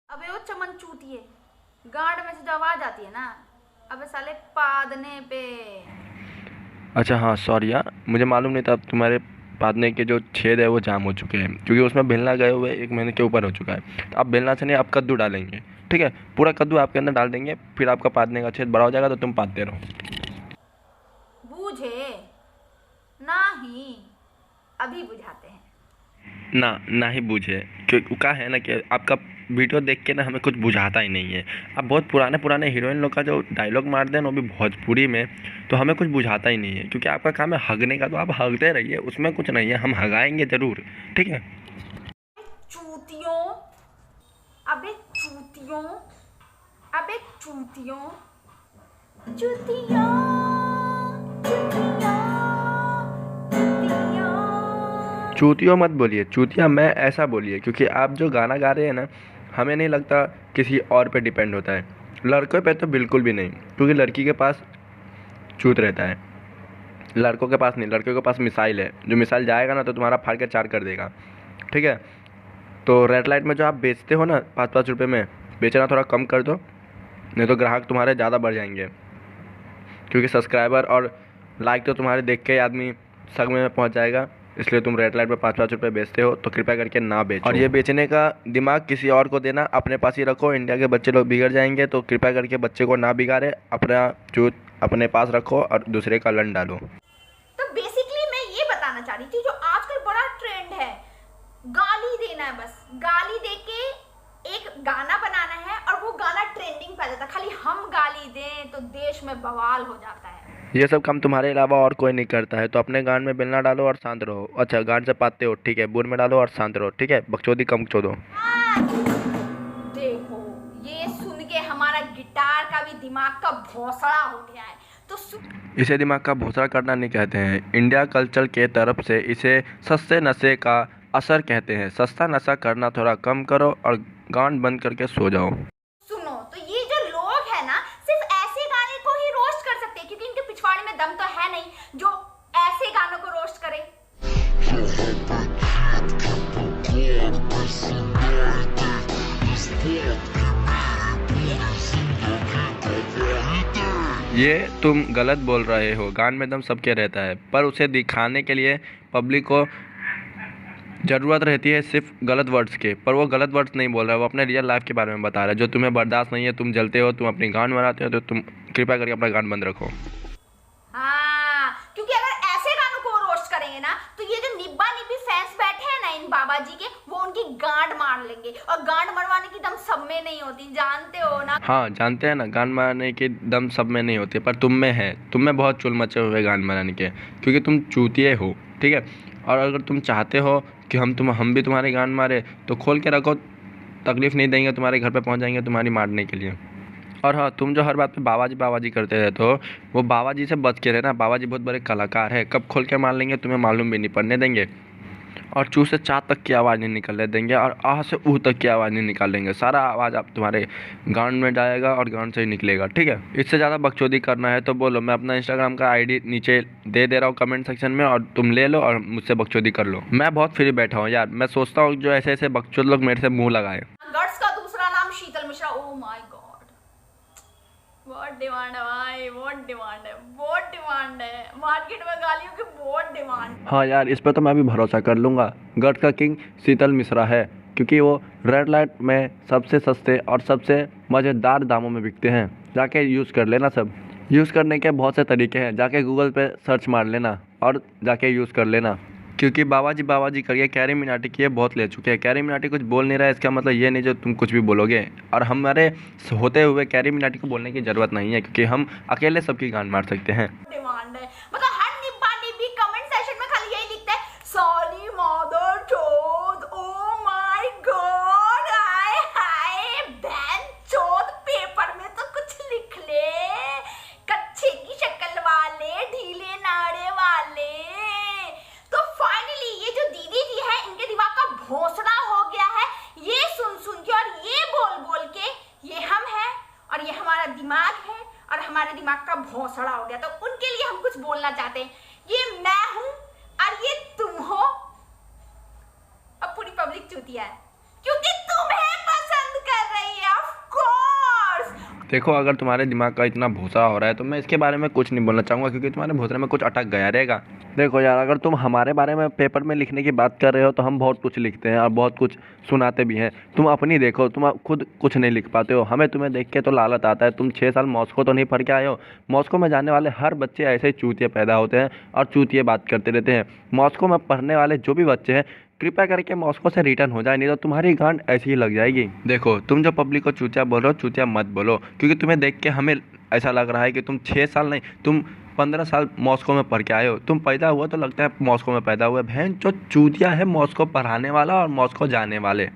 अबे वो चमन चूतिए, गांड में से जो आवाज आती है ना, अबे साले पादने पे। अच्छा हाँ सॉरी यार, मुझे मालूम नहीं था तुम्हारे पादने के जो छेद है वो जाम हो चुके हैं, क्योंकि उसमें बेलना गए हुए 1 महीने के ऊपर हो चुका है। तो अब बेलना से नहीं, आप कद्दू डालेंगे। ठीक है, पूरा कद्दू आपके अंदर डाल देंगे, फिर आपका पादने का छेद बड़ा हो जाएगा तो तुम पादते रहो। बूझे ना ही, अभी बुझाते हैं। ना ना ही बूझे, क्योंकि क्या है ना कि आपका वीडियो देख के ना हमें कुछ बुझाता ही नहीं है। अब बहुत पुराने पुराने हीरोइन लोग का जो डायलॉग मारते हैं ना, वो भी भोजपुरी में, तो हमें कुछ बुझाता ही नहीं है, क्योंकि आपका काम है हगने का, तो आप हगते रहिए, उसमें कुछ नहीं है, हम हगाएंगे ज़रूर। ठीक है। चूतियों, अबे चूतियों, अबे चूतियों, चूतियों, चूतियों, चूतियों। चूतिया मत बोलिए, चूतिया मैं ऐसा बोलिए, क्योंकि आप जो गाना गा रहे हैं ना, हमें नहीं लगता किसी और पे डिपेंड होता है। लड़कों पे तो बिल्कुल भी नहीं, क्योंकि लड़की के पास चूत रहता है, लड़कों के पास नहीं। लड़कों के पास मिसाइल है, जो मिसाइल जाएगा ना तो तुम्हारा फाड़ के चार कर देगा। ठीक है। तो रेड लाइट में जो आप बेचते हो ना 5-5 रुपये में, बेचना थोड़ा कम कर दो, नहीं तो ग्राहक तुम्हारे ज़्यादा बढ़ जाएंगे, क्योंकि सब्सक्राइबर और लाइक तो तुम्हारे देख के ही आदमी सग में पहुंच जाएगा। इसलिए तुम रेड लाइट पे 5-5 रुपये बेचते हो, तो कृपया करके ना बेचो। और ये बेचने का दिमाग किसी और को देना, अपने पास ही रखो। इंडिया के बच्चे लोग बिगड़ जाएंगे, तो कृपया करके बच्चे को ना बिगाड़े, अपना चूत अपने पास रखो और दूसरे का लन डालो। तो बेसिकली मैं ये बताना चाह रही थी, जो आजकल बड़ा ट्रेंड है, गाली देना है। बस गाली देके एक गाना बनाना है और वो गाना ट्रेंडिंग पे आ जाता है। खाली हम गाली दें तो देश में बवाल हो जाता है। ये सब काम तुम्हारे अलावा और कोई नहीं करता है, तो अपने गान में बेलना डालो और शांत रहो। अच्छा, गान से पाते हो, ठीक है, बुर में डालो और शांत रहो। ठीक है, बकचोदी कम चोदो। देखो, ये सुन के हमारा गिटार का भी दिमाग का भौसड़ा हो गया है। तो इसे दिमाग का भूसा करना नहीं कहते हैं, इंडिया कल्चर के तरफ से इसे सस्ते नशे का असर कहते हैं। सस्ता नशा करना थोड़ा कम करो और गान बंद करके सो जाओ। सुनो, तो ये जो लोग है ना, सिर्फ ऐसे गाने को ही रोस्ट कर सकते हैं, क्योंकि इनके पिछवाड़े में दम तो है नहीं जो ऐसे गानों को रोस्ट करे। ये तुम गलत बोल रहे हो। गान में दम सबके रहता है, पर उसे दिखाने के लिए पब्लिक को ज़रूरत रहती है सिर्फ गलत वर्ड्स के। पर वो गलत वर्ड्स नहीं बोल रहा है, वो अपने रियल लाइफ के बारे में बता रहा है, जो तुम्हें बर्दाश्त नहीं है। तुम जलते हो, तुम अपनी गान बनाते हो, तो तुम कृपया करके अपना गान बंद रखो। हाँ, क्योंकि अगर ऐसे गानों को रोस्ट करेंगे ना, तो ये जो निब्बा निब्बी फैंस बैठे हैं ना इन बाबा जी के, वो उनकी गांड मार लेंगे। और गांड मरवाने की दम सब में नहीं होती, जानते हो ना। हाँ जानते हैं ना, गान बनाने की दम सब में नहीं होती, पर तुम में है। तुम में बहुत चुल मचे हुए गान बनाने के, क्योंकि तुम चूतिए हो। ठीक है। और अगर तुम चाहते हो कि हम भी तुम्हारे गान मारे, तो खोल के रखो, तकलीफ़ नहीं देंगे, तुम्हारे घर पे पहुंच जाएंगे तुम्हारी मारने के लिए। और हाँ, तुम जो हर बात पे बाबा जी करते रहते हो, वो बाबा जी से बच के रहना। बाबा जी बहुत बड़े कलाकार है, कब खोल के मार लेंगे तुम्हें मालूम भी नहीं पड़ने देंगे। और चू से चा तक की आवाज़ नहीं निकलने देंगे, और आह से ऊह तक की आवाज़ नहीं निकालेंगे। सारा आवाज़ आप तुम्हारे गान में जाएगा और गान से ही निकलेगा। ठीक है। इससे ज़्यादा बकचोदी करना है तो बोलो, मैं अपना इंस्टाग्राम का आईडी नीचे दे रहा हूँ कमेंट सेक्शन में, और तुम ले लो और मुझसे बकचोदी कर लो। मैं बहुत फ्री बैठा हूँ यार, मैं सोचता हूँ जो ऐसे ऐसे बकचोद लोग मेरे से मुँह लगाए। गट्स का दूसरा नाम शीतल मिश्रा। ओ माय गॉड, बहुत डिमांड है भाई, बहुत डिमांड है, बहुत डिमांड है। मार्केट में गालियों की बहुत डिमांड। हाँ यार, इस पर तो मैं भी भरोसा कर लूँगा। गढ़ का किंग शीतल मिश्रा है, क्योंकि वो रेड लाइट में सबसे सस्ते और सबसे मज़ेदार दामों में बिकते हैं। जाके यूज़ कर लेना। सब यूज़ करने के बहुत से तरीके हैं, जाके गूगल पे सर्च मार लेना और जाके यूज़ कर लेना। क्योंकि बाबा जी करके कैरी मिनाटी की ये बहुत ले चुके हैं। कैरी मिनाटी कुछ बोल नहीं रहा है, इसका मतलब ये नहीं जो तुम कुछ भी बोलोगे। और हमारे होते हुए कैरी मिनाटी को बोलने की ज़रूरत नहीं है, क्योंकि हम अकेले सबकी गान मार सकते हैं। डिमांड है, मतलब हर निब्बा निब्बी कमेंट सेशन में खाली यही लिखता है, सॉरी मदर चोद, ओ माय गॉड, हाय हाय बहन चोद। पेपर में तो कुछ लिख ले, कच्चे की शक्ल वाले, ढीले नाड़े वाले। तो फाइनली ये जो दीदी जी है, इनके दिमाग का भोसड़ा हो गया है, ये सुन सुन के और ये बोल बोल के। ये हम हैं और ये हमारा दिमाग है और हमारे दिमाग का भौंसड़ा हो गया, तो उनके लिए हम कुछ बोलना चाहते हैं। ये मैं हूं और ये तुम हो, और पूरी पब्लिक चूतिया है, क्योंकि तुम्हें पसंद कर रही देखो, अगर तुम्हारे दिमाग का इतना भूसा हो रहा है तो मैं इसके बारे में कुछ नहीं बोलना चाहूँगा, क्योंकि तुम्हारे भूसरे में कुछ अटक गया रहेगा। देखो यार, अगर तुम हमारे बारे में पेपर में लिखने की बात कर रहे हो तो हम बहुत कुछ लिखते हैं और बहुत कुछ सुनाते भी हैं। तुम अपनी देखो, तुम खुद कुछ नहीं लिख पाते हो। हमें तुम्हें देख के तो लालच आता है। तुम 6 साल मॉस्को तो नहीं पढ़ के आए हो। मॉस्को में जाने वाले हर बच्चे ऐसे ही चूतिए पैदा होते हैं और चूतिए बात करते रहते हैं। मॉस्को में पढ़ने वाले जो भी बच्चे हैं, कृपया करके मॉस्को से रिटर्न हो जाए, नहीं तो तुम्हारी गांड ऐसी ही लग जाएगी। देखो, तुम जो पब्लिक को चूतिया बोल रहे हो, चूतिया मत बोलो, क्योंकि तुम्हें देख के हमें ऐसा लग रहा है कि तुम 6 साल नहीं, तुम 15 साल मॉस्को में पढ़ के आए हो। तुम पैदा हुआ तो लगता है मॉस्को में पैदा हुआ। बहन जो चूतिया है मॉस्को पढ़ाने वाला और मॉस्को जाने वाले।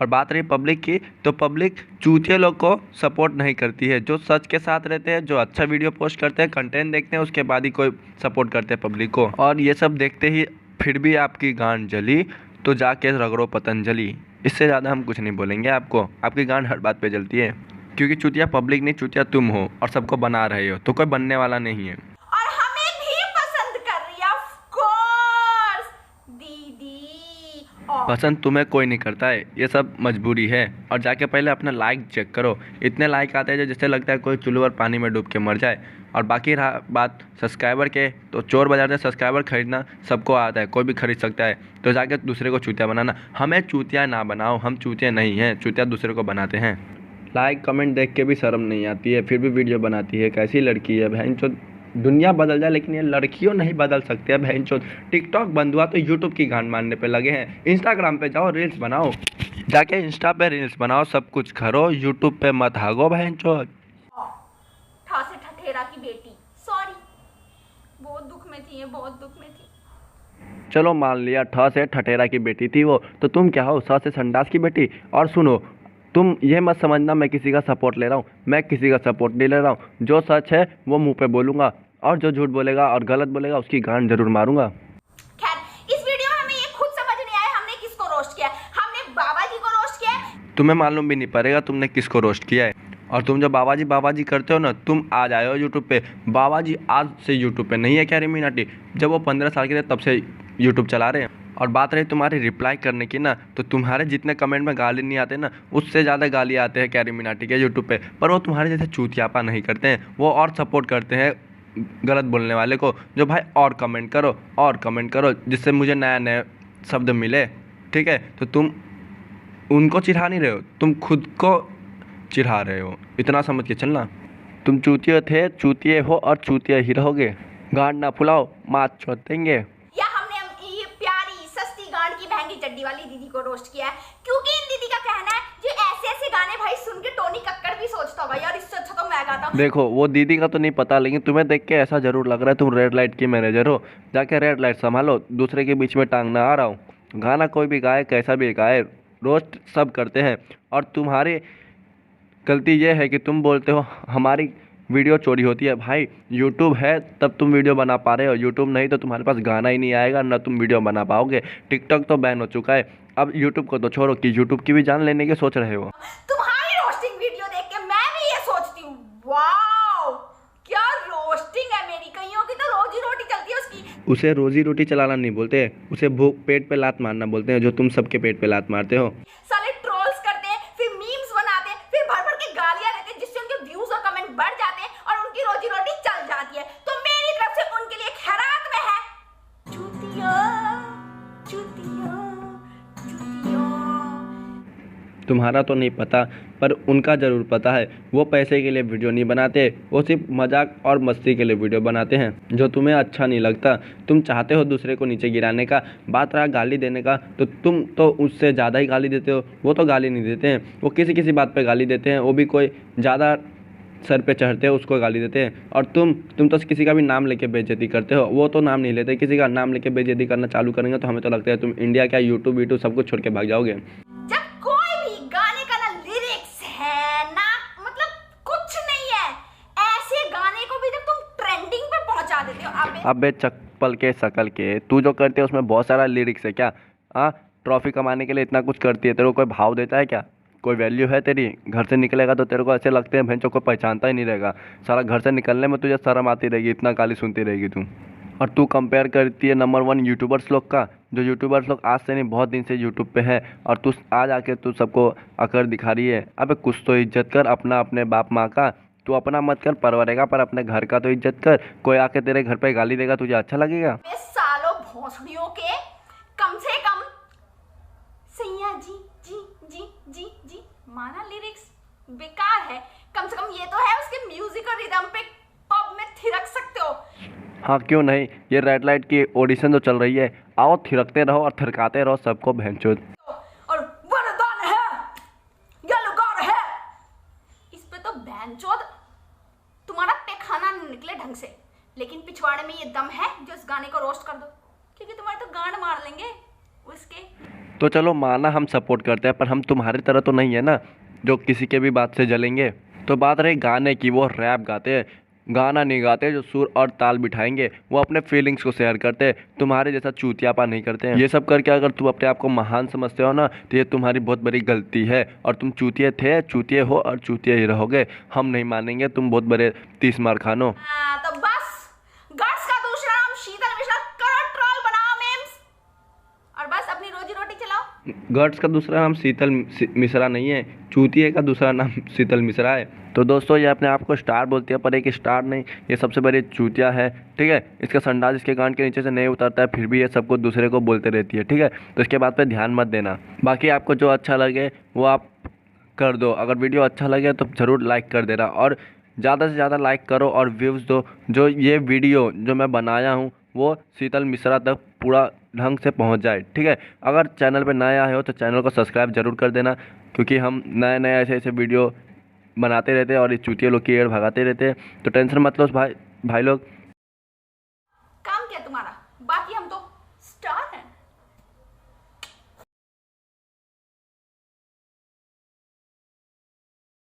और बात रही पब्लिक की, तो पब्लिक चूतिया लोग को सपोर्ट नहीं करती है। जो सच के साथ रहते हैं, जो अच्छा वीडियो पोस्ट करते हैं, कंटेंट देखते हैं, उसके बाद ही कोई सपोर्ट करते हैं पब्लिक को। और ये सब देखते ही फिर भी आपकी गांड जली तो जाके रगड़ो पतंजलि। इससे ज़्यादा हम कुछ नहीं बोलेंगे आपको। आपकी गांड हर बात पे जलती है, क्योंकि चूतिया पब्लिक नहीं, चूतिया तुम हो और सबको बना रहे हो, तो कोई बनने वाला नहीं है। और हमें भी पसंद कर रही है, ऑफ कोर्स दीदी। पसंद तुम्हें कोई नहीं करता है, ये सब मजबूरी है। और जाके पहले अपना लाइक चेक करो। इतने लाइक आते हैं जो जिससे लगता है कोई चुल्लू और पानी में डूब के मर जाए। और बाकी रहा बात सब्सक्राइबर के, तो चोर बाजार से सब्सक्राइबर खरीदना सबको आता है, कोई भी खरीद सकता है। तो जाके दूसरे को चूतिया बनाना। हमें चूतिया ना बनाओ, हम चूतिया नहीं हैं, चूतिया दूसरे को बनाते हैं। लाइक कमेंट देख के भी शर्म नहीं आती है, फिर भी वीडियो बनाती है। कैसी लड़की है बहन चो। दुनिया बदल जाए लेकिन ये लड़कियों नहीं बदल सकते हैं बहन चो। टिकटॉक बंद हुआ तो यूट्यूब की गांड मारने पे लगे हैं। इंस्टाग्राम पे जाओ, रील्स बनाओ, जाके इंस्टा पे रील्स बनाओ, सब कुछ करो, यूट्यूब पे मत हागो बहन चो। ठा से ठठेरा की बेटी, सॉरी, बहुत दुख में थी, ये बहुत दुख में थी। चलो मान लिया ठ से ठठेरा की बेटी थी वो, तो तुम क्या हो, स से संडास की बेटी। और सुनो, तुम ये मत समझना मैं किसी का सपोर्ट ले रहा हूँ, मैं किसी का सपोर्ट नहीं ले रहा हूँ। जो सच है वो मुंह पे बोलूँगा, और जो झूठ बोलेगा और गलत बोलेगा उसकी गांड जरूर मारूंगा। खैर, इस वीडियो में हमें ये खुद समझ नहीं आया हमने किसको रोस्ट किया। हमने बाबा जी को रोस्ट किया है। तुम्हें मालूम भी नहीं पड़ेगा तुमने किसको रोस्ट किया है। और तुम जो बाबा जी करते हो ना, तुम आज आए हो यूट्यूब पे। बाबा जी आज से यूट्यूब पे नहीं है कैरी मिनाटी, जब वो 15 साल के थे तब से यूट्यूब चला रहे हैं। और बात रही तुम्हारी रिप्लाई करने की ना, तो तुम्हारे जितने कमेंट में गाली नहीं आते ना, उससे ज़्यादा गाली आते हैं कैरी मिनाटी के यूट्यूब पे। पर वो तुम्हारे जैसे चूतियापा नहीं करते हैं, वो और सपोर्ट करते हैं गलत बोलने वाले को। जो भाई और कमेंट करो जिससे मुझे नया नया शब्द मिले, ठीक है। तो तुम उनको चिढ़ा नहीं रहे हो, तुम खुद को चिढ़ा रहे हो, इतना समझ के चलना। तुम चूतिए थे, चूतिए हो और चूतिए ही रहोगे। गांड ना फुलाओ, मात छोड़ देंगे। या हमने ये प्यारी सस्ती गांड की महंगी चड्डी वाली दीदी को रोस्ट किया है, क्योंकि इन दीदी का कहना है जो ऐसे ऐसे गाने भाई सुन के टोनी कक्कड़ भी सोचता होगा यार इससे अच्छा तो मैं गाता हूं। देखो, वो दीदी का तो नहीं पता, लेकिन तुम्हें देख के ऐसा जरूर लग रहा है तुम रेड लाइट की मैनेजर हो। जाके रेड लाइट संभालो, दूसरे के बीच में टांग ना आ रहा हूँ। गाना कोई भी गाए, कैसा भी गाए, रोस्ट सब करते हैं। और तुम्हारी गलती ये है कि तुम बोलते हो हमारी वीडियो चोरी होती है। भाई यूट्यूब है तब तुम वीडियो बना पा रहे हो, यूट्यूब नहीं तो तुम्हारे पास गाना ही नहीं आएगा, ना तुम वीडियो बना पाओगे। टिकटॉक तो बैन हो चुका है, अब यूट्यूब को तो छोड़ो कि यूट्यूब की भी जान लेने की सोच रहे हो। तुम्हारी रोस्टिंग वीडियो देख के मैं भी ये सोचती हूँ, वाओ क्या रोस्टिंग है मेरी। कईयों की तो रोजी रोटी चलती है उसकी। उसे रोजी रोटी चलाना नहीं बोलते, उसे भूख पेट पे लात मारना बोलते हैं, जो तुम सबके पेट पे लात मारते हो। साले ट्रोल्स करते हैं, फिर मीम्स बनाते हैं, फिर भर भर के गालियां देते हैं, जिससे उनके व्यूज और कमेंट बढ़ जाते हैं और उनकी रोजी रोटी चल जाती है। तो मेरी तरफ से उनके लिए खैरात में है, चूतिया चूतिया चूतिया। तुम्हारा तो नहीं पता, पर उनका ज़रूर पता है। वो पैसे के लिए वीडियो नहीं बनाते, वो सिर्फ मजाक और मस्ती के लिए वीडियो बनाते हैं, जो तुम्हें अच्छा नहीं लगता। तुम चाहते हो दूसरे को नीचे गिराने का। बात रहा गाली देने का, तो तुम तो उससे ज़्यादा ही गाली देते हो। वो तो गाली नहीं देते हैं, वो किसी किसी बात पे गाली देते हैं, वो भी कोई ज़्यादा सर पे चढ़ते हो उसको गाली देते हैं। और तुम तो किसी का भी नाम लेके बेइज्जती करते हो, वो तो नाम नहीं लेते। किसी का नाम लेके बेइज्जती करना चालू करेंगे तो हमें तो लगता है तुम इंडिया क्या यूट्यूब सब कुछ छोड़ के भाग जाओगे। जब कोई भी गाने का ना लिरिक्स है ना मतलब कुछ नहीं है, ऐसे गाने को भी जब तुम ट्रेंडिंग पे पहुंचा देते हो। अबे चप्पल के शकल के, तू जो करते है उसमें बहुत सारा लिरिक्स है क्या? हाँ, ट्रॉफी कमाने के लिए इतना कुछ करती है, तेरे को कोई भाव देता है क्या? कोई वैल्यू है तेरी? घर से निकलेगा तो तेरे को ऐसे लगते हैं भैंचों को पहचानता ही नहीं रहेगा। सारा घर से निकलने में तुझे शर्म आती रहेगी, इतना गाली सुनती रहेगी तू। और तू कंपेयर करती है नंबर 1 यूट्यूबर्स लोग का, जो यूट्यूबर्स लोग आज से नहीं बहुत दिन से यूट्यूब पे है और तू आज आके तू सबको अकड़ दिखा रही है। अबे कुछ तो इज्जत कर अपना, अपने बाप माँ का। तू अपना मत कर परवरेगा, पर अपने घर का तो इज्जत कर। कोई आके तेरे घर पे गाली देगा तुझे अच्छा लगेगा? बे सालों भोसड़ियों के, कम से कम सैया जी जी जी जी जी माना लिरिक्स बेकार है, कम से कम ये तो है उसके म्यूजिक और रिदम पे पब में थिरक सकते हो। हाँ क्यों नहीं, ये रेड लाइट की ऑडिशन तो चल रही है, आओ थिरकते रहो और थिरकाते रहो सबको भैंचोद। और वरदान है या लुगार है, इस पे तो भैंचोद तुम्हारा पैखाना नहीं निकले ढंग से, लेकिन पिछवाड़े में ये दम है जो इस गाने को रोस्ट कर दो, क्योंकि तुम्हारे तो गांड मार लेंगे उसके। तो चलो माना हम सपोर्ट करते हैं, पर हम तुम्हारी तरह तो नहीं है ना जो किसी के भी बात से जलेंगे। तो बात रही गाने की, वो रैप गाते हैं, गाना नहीं गाते जो सुर और ताल बिठाएंगे, वो अपने फीलिंग्स को शेयर करते हैं, तुम्हारे जैसा चूतियापा नहीं करते हैं। ये सब करके अगर तुम अपने आप को महान समझते हो ना तो ये तुम्हारी बहुत बड़ी गलती है, और तुम चूतिए थे, चूतिए हो और चूतिए ही रहोगे। हम नहीं मानेंगे तुम बहुत बड़े 30 मार खानो। तो बस गट्स का दूसरा नाम शीतल मिश्रा, करो ट्रोल बनाओ मेम्स और बस अपनी रोजी रोटी चलाओ। गर्ड्स का दूसरा नाम शीतल मिश्रा नहीं है, चूतिए का दूसरा नाम शीतल मिश्रा है। तो दोस्तों ये अपने आप को स्टार बोलती है, पर एक स्टार नहीं, ये सबसे बड़ी चूतिया है, ठीक है। इसका संडास इसके गांड के नीचे से नहीं उतरता है, फिर भी ये सबको दूसरे को बोलते रहती है, ठीक है। तो इसके बात पे ध्यान मत देना। बाकी आपको जो अच्छा लगे वो आप कर दो, अगर वीडियो अच्छा लगे तो ज़रूर लाइक कर देना, और ज़्यादा से ज़्यादा लाइक करो और व्यूज़ दो। जो ये वीडियो जो मैं बनाया हूँ वो शीतल मिश्रा तक पूरा ढंग से पहुंच जाए, ठीक है। अगर चैनल पे नए आए हो तो चैनल को सब्सक्राइब जरूर कर देना, क्योंकि हम नए नए ऐसे ऐसे वीडियो बनाते रहते हैं और ये चूतिया लोग की एड़ भगाते रहते हैं। तो टेंशन मत लो भाई लोग,